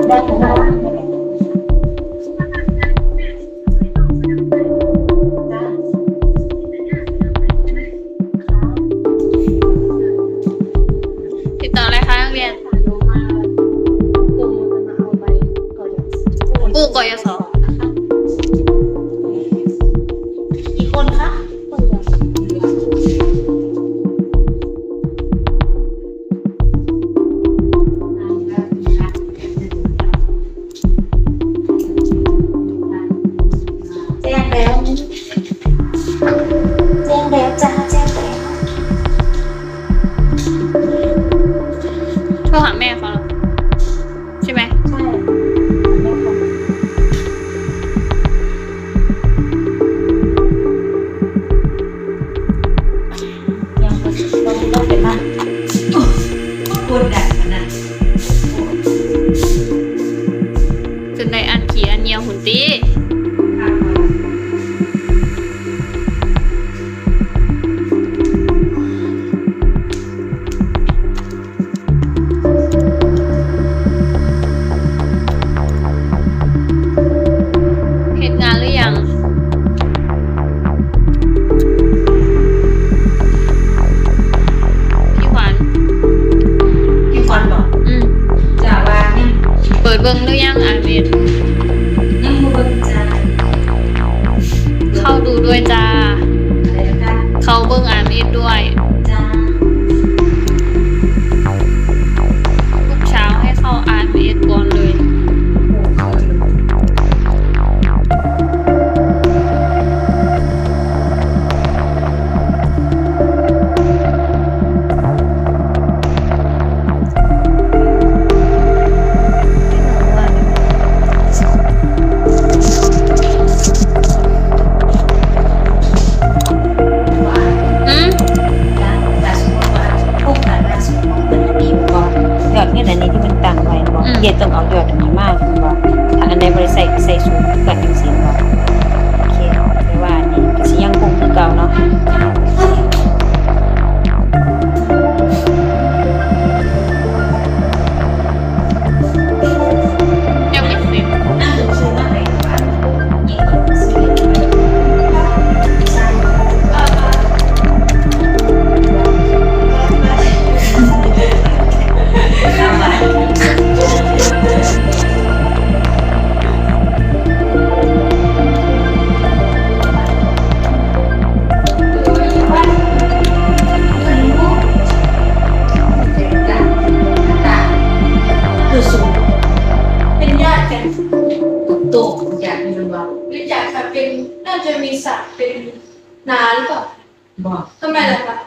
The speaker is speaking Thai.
ได้ของเราติดต่ออะไรคะนักเรียนกู้กยศกี่คนคะแจ้งแล้วจ้าแจ้งแล้ว โทรหาแม่เขาเหรอใช่ไหมใช่ไม่คยังต้องเป็นบ้านคนดักมันนะ จนได้อันขี่อันเนียวหุ่นตีเฮ็ดงานหรือยังพี่ขวัญ พี่ควันบอกจ่าว่าเนี่ย เปิดเบิ่งหรือยังอ่านเมน ยังมือจ้า เข้าดูด้วยจ้า อะไรกัน เข้าเบิ่งอ่านเมนด้วย จ้า ทุกเช้าให้เข้าอ่านเมนก่อนเลยอืม แต่สมมติว่าพวกนั้นนะสมมติมันมีบอกยอดเงินอันนี้ที่มันต่างไว้บอกเย็นต้องเอายอดอันนี้มากคุณบอกถ้าอันใดบริใส่สูงกันจังสิบอกโอเคไม่ว่านี่ก็สิยังคงคือเก่าเนาะ ยังไม่เสร็จ น่าจะชื่อว่าอะไรวะยิ่งซื้อใช่คือสูง เป็นญาติกัน โตอยากมีบอก รู้จักค่ะเป็นน่าจะมีศักดิ์เป็นนาหรือเปล่า บอก ทำไมล่ะคะ